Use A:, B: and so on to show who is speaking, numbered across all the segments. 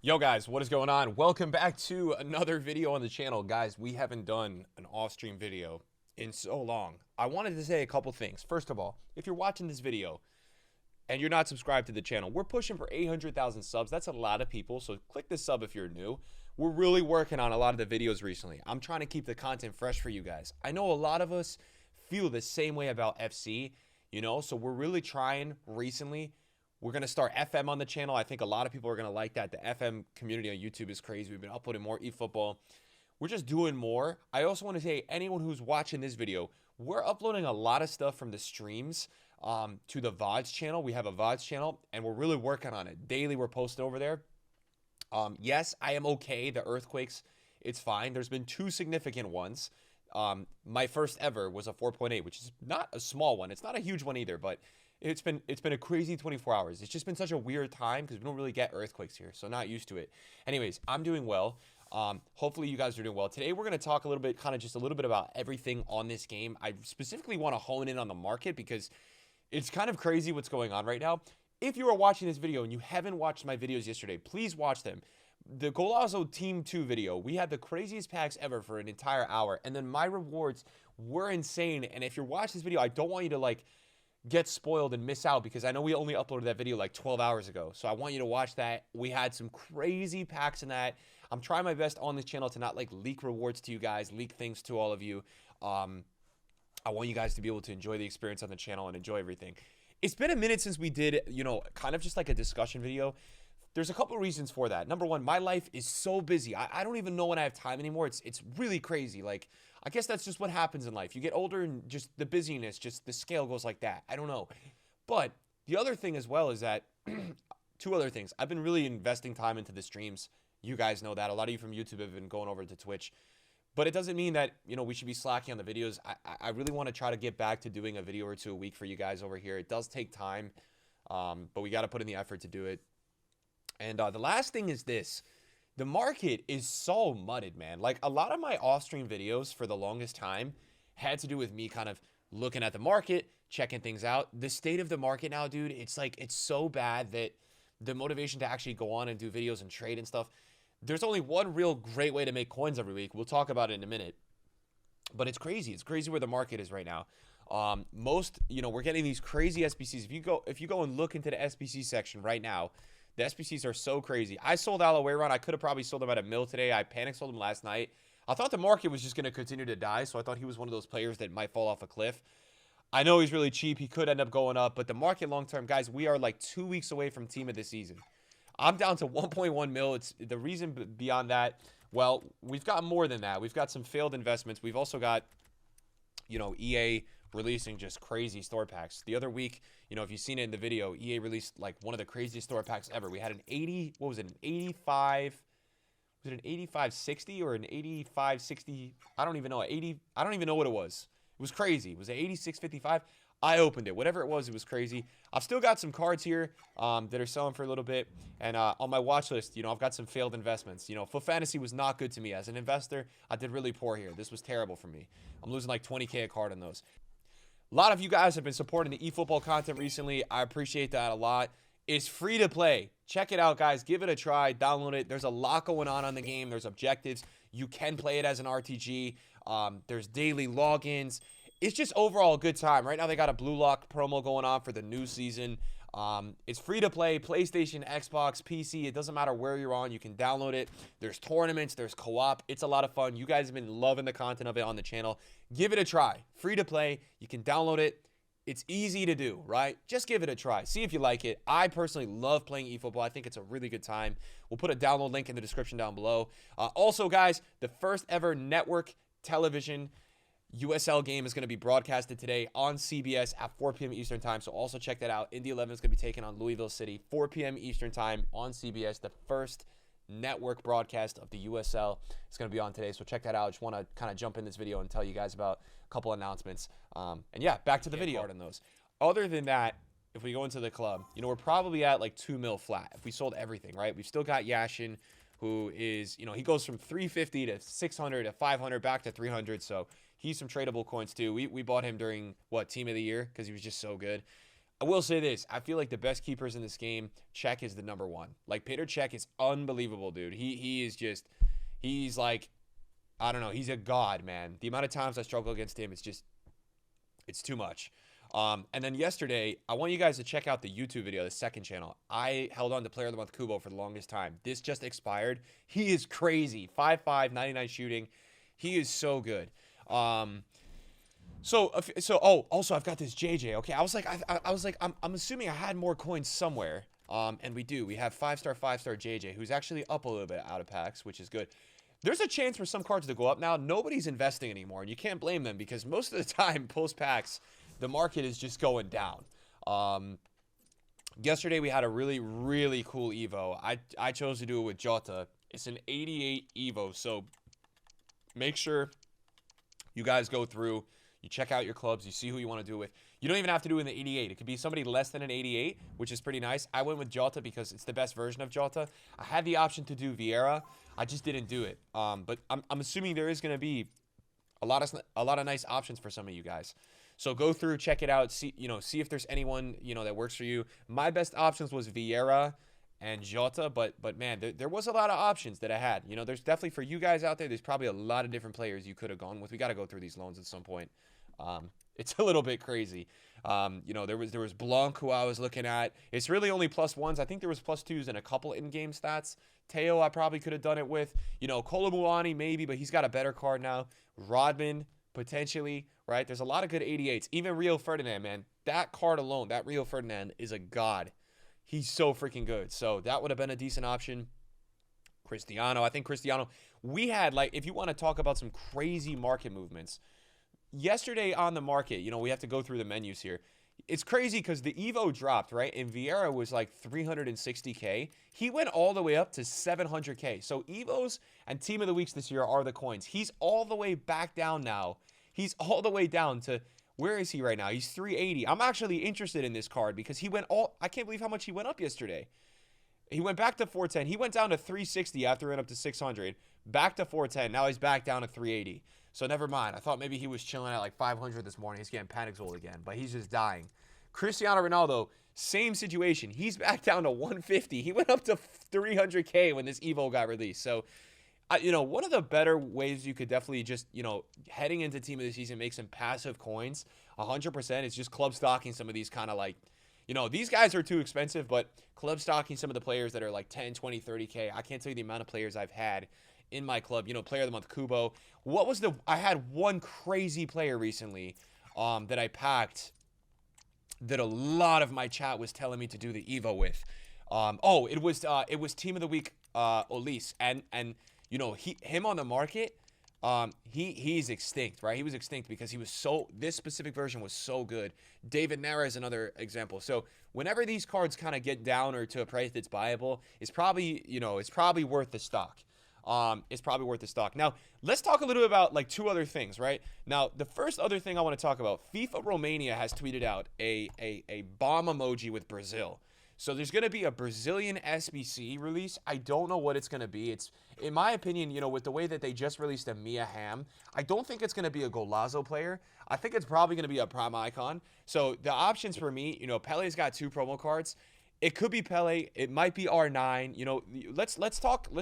A: Yo guys, what is going on? Welcome back to another video on the channel. Guys, we haven't done an off-stream video in so long. I wanted to say a couple things. First of all, if you're watching this video and you're not subscribed to the channel, we're pushing for 800,000 subs. That's a lot of people, so click the sub if you're new. We're really working on a lot of the videos recently. I'm trying to keep the content fresh for you guys. I know a lot of us feel the same way about FC, so we're really trying recently. We're going to start FM on the channel. I think a lot of people are going to like that. The FM community on YouTube is crazy. We've been uploading more eFootball. We're just doing more. I also want to say, anyone who's watching this video, we're uploading a lot of stuff from the streams to the VODs channel. We have a VODs channel, and we're really working on it. Daily, we're posting over there. Yes, I am okay. The earthquakes, it's fine. There's been 2 significant ones. My first ever was a 4.8, which is not a small one. It's not a huge one either, but it's been a crazy 24 hours. It's just been such a weird time because we don't really get earthquakes here, so not used to it. Anyways, I'm doing well. Hopefully you guys are doing well. Today we're going to talk a little bit, just a little bit about everything on this game. I specifically want to hone in on the market because it's kind of crazy what's going on right now. If you are watching this video and you haven't watched my videos yesterday, please watch them. The Golazo Team 2 video, we had the craziest packs ever for an entire hour, and then my rewards were insane. And if you're watching this video, I don't want you to get spoiled and miss out because I know we only uploaded that video 12 hours ago. So I want you to watch that. We had some crazy packs in that. I'm trying my best on this channel to not leak rewards to you guys, leak things to all of you. I want you guys to be able to enjoy the experience on the channel and enjoy everything. It's been a minute since we did, kind of just like a discussion video. There's a couple reasons for that. Number one, my life is so busy. I don't even know when I have time anymore. It's really crazy. I guess that's just what happens in life. You get older and just the busyness, just the scale goes like that. I don't know. But the other thing as well is that, 2 other things. I've been really investing time into the streams. You guys know that. A lot of you from YouTube have been going over to Twitch. But it doesn't mean that, we should be slacking on the videos. I really want to try to get back to doing a video or 2 a week for you guys over here. It does take time, but we got to put in the effort to do it. And the last thing is this. The market is so mudded, man. A lot of my off-stream videos for the longest time had to do with me kind of looking at the market, checking things out. The state of the market now, dude, it's so bad that the motivation to actually go on and do videos and trade and stuff, there's only one real great way to make coins every week. We'll talk about it in a minute. But it's crazy. It's crazy where the market is right now. We're getting these crazy SBCs. If you go and look into the SBC section right now, the SBCs are so crazy. I sold Alawayron. I could have probably sold him at a mill today. I panic sold him last night. I thought the market was just going to continue to die, so I thought he was one of those players that might fall off a cliff. I know he's really cheap. He could end up going up, but the market long-term, guys, we are 2 weeks away from team of the season. I'm down to 1.1 mil. It's the reason beyond that, well, we've got more than that. We've got some failed investments. We've also got, EA releasing just crazy store packs. The other week, if you've seen it in the video, EA released one of the craziest store packs ever. We had an 85, was it an 8560 or an 8560? I don't even know. I don't even know what it was. It was crazy. It was an 8655. I opened it. Whatever it was crazy. I've still got some cards here that are selling for a little bit. And on my watch list, I've got some failed investments. Foot Fantasy was not good to me. As an investor, I did really poor here. This was terrible for me. I'm losing 20K a card on those. A lot of you guys have been supporting the eFootball content recently. I appreciate that a lot. It's free to play. Check it out, guys. Give it a try. Download it. There's a lot going on the game. There's objectives. You can play it as an RTG. There's daily logins. It's just overall a good time. Right now they got a Blue Lock promo going on for the new season. It's free to play. PlayStation, Xbox, PC. It doesn't matter where you're on. You can download it. There's tournaments. There's co-op. It's a lot of fun. You guys have been loving the content of it on the channel. Give it a try. Free to play. You can download it. It's easy to do, right? Just give it a try. See if you like it. I personally love playing eFootball. I think it's a really good time. We'll put a download link in the description down below. Also, guys, the first ever network television USL game is going to be broadcasted today on CBS at 4 p.m. Eastern time. So also check that out. Indy 11 is going to be taking on Louisville City, 4 p.m. Eastern time on CBS. The first network broadcast of the USL is going to be on today. So check that out. I just want to kind of jump in this video and tell you guys about a couple announcements. And yeah, back to the video on those. Other than that, if we go into the club, we're probably at 2 mil flat if we sold everything, right? We've still got Yashin, who is, he goes from 350 to 600 to 500 back to 300. So he's some tradable coins too. We bought him during, team of the year because he was just so good. I will say this. I feel like the best keepers in this game, Cech is the number one. Like, Petr Cech is unbelievable, dude. He is just, he's like, I don't know. He's a god, man. The amount of times I struggle against him, it's too much. And then yesterday, I want you guys to check out the YouTube video, the second channel. I held on to Player of the Month Kubo for the longest time. This just expired. He is crazy. 5'5", 99 shooting. He is so good. Also I've got this JJ. Okay, I was like, I'm assuming I had more coins somewhere. And we do. We have 5-star JJ, who's actually up a little bit out of packs, which is good. There's a chance for some cards to go up now. Nobody's investing anymore, and you can't blame them because most of the time, post packs, the market is just going down. Yesterday we had a really, really cool Evo. I chose to do it with Jota. It's an 88 Evo, so make sure you guys go through. You check out your clubs. You see who you want to do it with. You don't even have to do it in the 88. It could be somebody less than an 88, which is pretty nice. I went with Jota because it's the best version of Jota. I had the option to do Vieira. I just didn't do it. But I'm assuming there is going to be a lot of nice options for some of you guys. So go through, check it out, see if there's anyone that works for you. My best options was Vieira and Jota, but man, there was a lot of options that I had. There's definitely, for you guys out there, there's probably a lot of different players you could have gone with. We got to go through these loans at some point. It's a little bit crazy. There was Blanc, who I was looking at. It's really only +1s. I think there was +2s and a couple in-game stats. Teo, I probably could have done it with. Kolomuani maybe, but he's got a better card now. Rodman, potentially, right? There's a lot of good 88s. Even Rio Ferdinand, man. That card alone, that Rio Ferdinand is a god. He's so freaking good. So that would have been a decent option. Cristiano, I think Cristiano. We had, like, if you want to talk about some crazy market movements, yesterday on the market, we have to go through the menus here. It's crazy because the Evo dropped, right? And Vieira was like 360K. He went all the way up to 700K. So Evos and Team of the Weeks this year are the coins. He's all the way back down now. He's all the way down to, where is he right now? He's 380. I'm actually interested in this card because I can't believe how much he went up yesterday. He went back to 410. He went down to 360 after he went up to 600. Back to 410. Now he's back down to 380. So never mind. I thought maybe he was chilling at like 500 this morning. He's getting panic sold again, but he's just dying. Cristiano Ronaldo, same situation. He's back down to 150. He went up to 300K when this Evo got released. So, one of the better ways you could definitely just, heading into Team of the Season, make some passive coins, 100%, is just club stocking some of these kind of like, these guys are too expensive, but club stocking some of the players that are like 10, 20, 30K. I can't tell you the amount of players I've had in my club. Player of the month, Kubo. I had one crazy player recently that I packed that a lot of my chat was telling me to do the Evo with. It was Team of the Week, Olise. And him on the market, he's extinct, right? He was extinct because this specific version was so good. David Nara is another example. So whenever these cards kind of get down or to a price that's buyable, it's probably worth the stock. It's probably worth the stock. Now, let's talk a little bit about like two other things, right? Now, the first other thing I want to talk about, FIFA Romania has tweeted out a bomb emoji with Brazil. So there's going to be a Brazilian SBC release. I don't know what it's going to be. It's, in my opinion, with the way that they just released a Mia Hamm, I don't think it's going to be a Golazo player. I think it's probably going to be a Prime Icon. So the options for me, Pele's got 2 promo cards. It could be Pele. It might be R9. Let's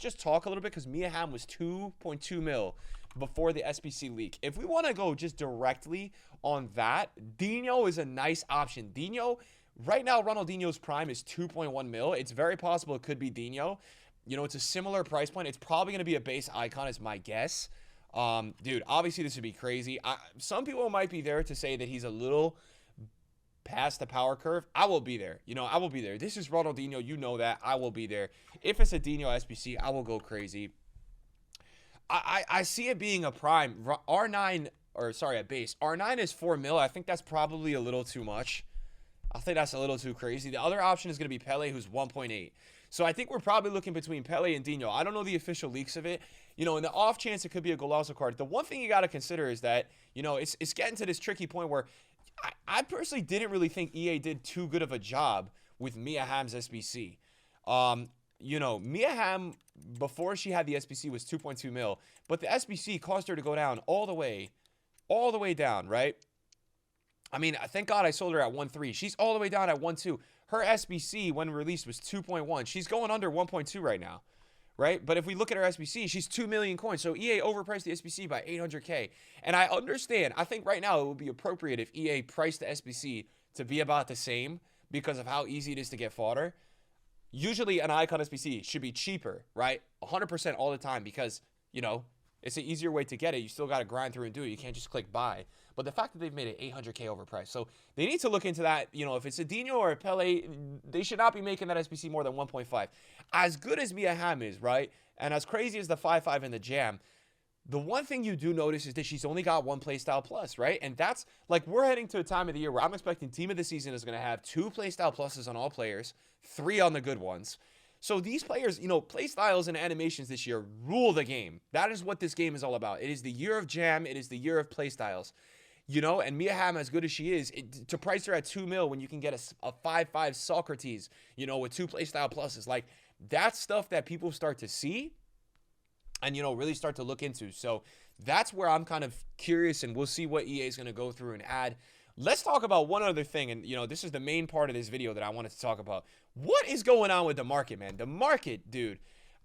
A: just talk a little bit because Mia Hamm was 2.2 mil before the SBC leak. If we want to go just directly on that, Dino is a nice option. Dino, right now, Ronaldinho's prime is 2.1 mil. It's very possible it could be Dino. It's a similar price point. It's probably going to be a base icon is my guess. Dude, obviously this would be crazy. Some people might be there to say that he's a little past the power curve. I will be there. I will be there. This is Ronaldinho. That. I will be there. If it's a Dino SBC, I will go crazy. I see it being a prime. R9, or sorry, a base. R9 is 4 mil. I think that's probably a little too much. I think that's a little too crazy. The other option is going to be Pele, who's 1.8. So I think we're probably looking between Pele and Dino. I don't know the official leaks of it. In the off chance it could be a Golazo card, the one thing you got to consider is that, it's getting to this tricky point where I personally didn't really think EA did too good of a job with Mia Hamm's SBC. Mia Hamm, before she had the SBC, was 2.2 mil, but the SBC caused her to go down all the way down, right? I mean, thank God I sold her at 1.3. She's all the way down at 1.2. Her SBC when released was 2.1. She's going under 1.2 right now, right? But if we look at her SBC, she's 2 million coins. So EA overpriced the SBC by 800K. And I understand. I think right now it would be appropriate if EA priced the SBC to be about the same because of how easy it is to get fodder. Usually an icon SBC should be cheaper, right? 100% all the time because, you know, it's an easier way to get it. You still got to grind through and do it. You can't just click buy. But the fact that they've made it 800K overpriced. So they need to look into that. You know, if it's a Dino or a Pele, they should not be making that SBC more than 1.5. As good as Mia Hamm is, right? And as crazy as the 5.5 in the jam, the one thing you do notice is that she's only got one playstyle plus, right? And that's like we're heading to a time of the year where I'm expecting team of the season is going to have 2 playstyle pluses on all players, 3 on the good ones. So these players, you know, playstyles and animations this year rule the game. That is what this game is all about. It is the year of jam. It is the year of playstyles. You know, and Mia Hamm, as good as she is, to price her at 2 mil when you can get a 5.5 Socrates, you know, with 2 playstyle pluses, like that's stuff that people start to see and, you know, really start to look into. So that's where I'm kind of curious, and we'll see what EA is going to go through and add. Let's talk about one other thing, and, you know, this is the main part of this video that I wanted to talk about. What is going on with the market, man? The market, dude.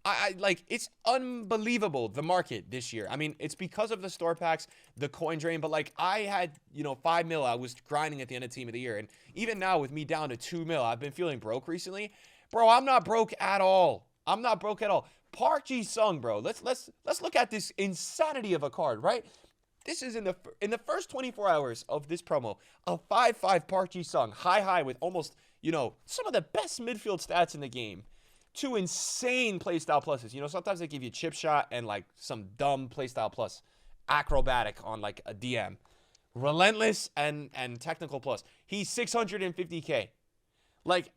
A: I like, it's unbelievable, the market this year. I mean, it's because of the store packs, the coin drain, but like I had, you know, 5 mil. I was grinding at the end of team of the year. And even now with me down to 2 mil, I've been feeling broke recently. Bro, I'm not broke at all. I'm not broke at all. Park Ji-sung, bro. Let's look at this insanity of a card, right? This is in the first 24 hours of this promo, a 5.5 Park Ji-sung, high with almost, you know, some of the best midfield stats in the game. 2 insane playstyle pluses. You know, sometimes they give you chip shot and like some dumb playstyle plus. Acrobatic on like a DM. Relentless and technical plus. He's 650K. Like,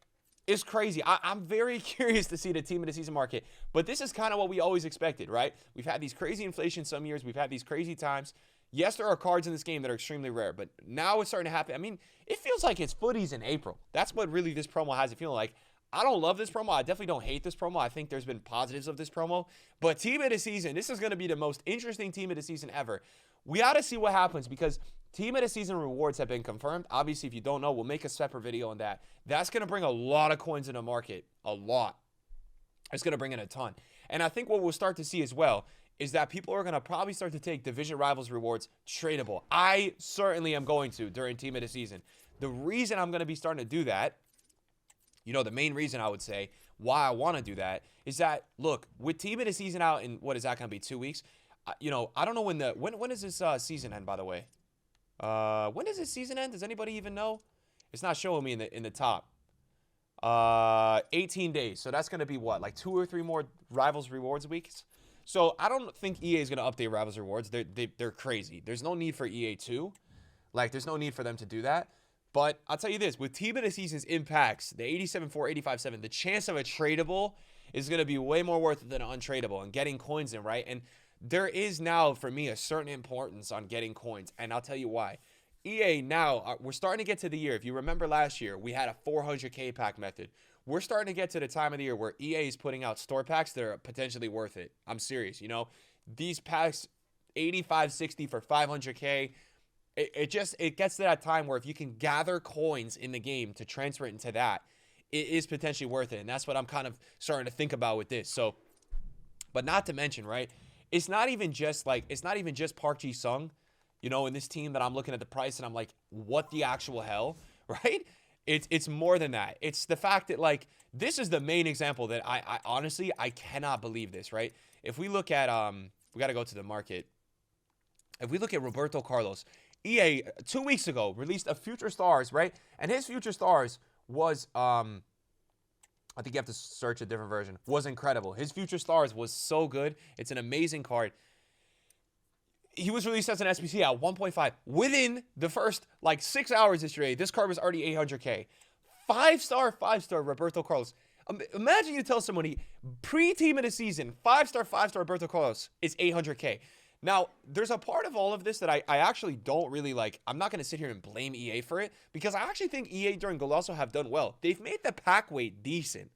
A: it's crazy. I'm very curious to see the team of the season market. But this is kind of what we always expected, right? We've had these crazy inflation some years. We've had these crazy times. Yes, there are cards in this game that are extremely rare, but now it's starting to happen. I mean, it feels like it's footies in April. That's what really this promo has it feeling like. I don't love this promo. I definitely don't hate this promo. I think there's been positives of this promo. But team of the season, this is going to be the most interesting team of the season ever. We ought to see what happens because team of the season rewards have been confirmed. Obviously, if you don't know, we'll make a separate video on that. That's going to bring a lot of coins in the market. A lot. It's going to bring in a ton. And I think what we'll start to see as well is that people are going to probably start to take Division Rivals rewards tradable. I certainly am going to during team of the season. The reason I'm going to be starting to do that, you know, the main reason I would say why I want to do that is that, look, with team of the season out in, what is that going to be, 2 weeks? You know, I don't know when does this season end, by the way? When does this season end? Does anybody even know? It's not showing me in the top. 18 days. So that's going to be what, like 2 or 3 more Rivals rewards weeks? So I don't think EA is going to update Rivals rewards. They're crazy. There's no need for EA to. Like, there's no need for them to do that. But I'll tell you this, with team of the season's impacts, the 87.4, 85.7, the chance of a tradable is going to be way more worth it than an untradeable and getting coins in, right? And there is now, for me, a certain importance on getting coins. And I'll tell you why. EA now, we're starting to get to the year. If you remember last year, we had a 400K pack method. We're starting to get to the time of the year where EA is putting out store packs that are potentially worth it. I'm serious, you know? These packs, 85, 60 for 500K, it gets to that time where if you can gather coins in the game to transfer it into that, it is potentially worth it. And that's what I'm kind of starting to think about with this. So, but not to mention, right? It's not even just Park Ji-sung, you know, in this team that I'm looking at the price and I'm like, what the actual hell, right? It's more than that. It's the fact that, like, this is the main example that I honestly, I cannot believe this, right? If we look at, we got to go to the market. If we look at Roberto Carlos, EA 2 weeks ago released a Future Stars, right? And his Future Stars was, I think you have to search a different version, was incredible. His Future Stars was so good. It's an amazing card. He was released as an SBC at 1.5. Within the first, like, 6 hours yesterday, this card was already 800K. 5-star Roberto Carlos. Imagine you tell somebody, pre-team of the season, 5-star Roberto Carlos is 800K. Now, there's a part of all of this that I actually don't really like. I'm not going to sit here and blame EA for it because I actually think EA during Golazo have done well. They've made the pack weight decent.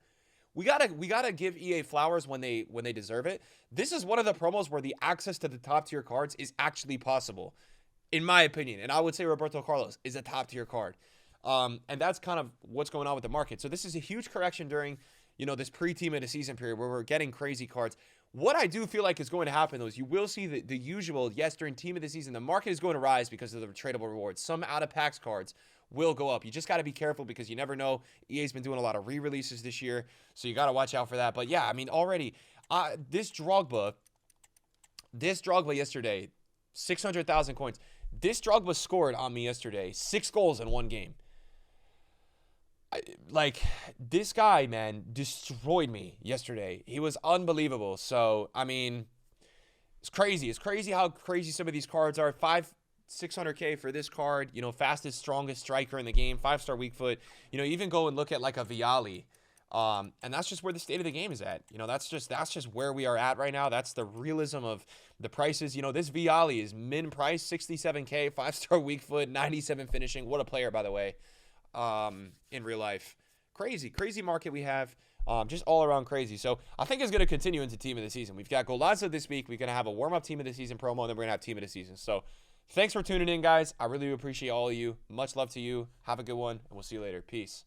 A: We gotta give EA flowers when they deserve it. This is one of the promos where the access to the top tier cards is actually possible. in my opinion. And I would say Roberto Carlos is a top-tier card. And that's kind of what's going on with the market. So this is a huge correction during, this pre-team of the season period where we're getting crazy cards. What I do feel like is going to happen, though, is you will see the usual, yes, during team of the season, the market is going to rise because of the tradable rewards. Some out-of-packs cards will go up. You just got to be careful because you never know. EA's been doing a lot of re-releases this year, so you got to watch out for that. But, yeah, I mean, already, this Drogba yesterday, 600,000 coins. This Drogba scored on me yesterday 6 goals in one game. This guy, man, destroyed me yesterday. He was unbelievable. So, I mean, it's crazy. It's crazy how crazy some of these cards are. 600K for this card, fastest, strongest striker in the game, 5-star weak foot. Even go and look at like a Vialli. And that's just where the state of the game is at. That's just where we are at right now. That's the realism of the prices. This Vialli is min price, 67K, 5-star weak foot, 97 finishing. What a player, by the way. In real life. Crazy market we have. Just all around crazy. So I think it's going to continue into team of the season. We've got Golazo this week. We're going to have a warm-up team of the season promo, and then we're going to have team of the season. So thanks for tuning in, guys. I really appreciate all of you. Much love to you. Have a good one, and we'll see you later. Peace.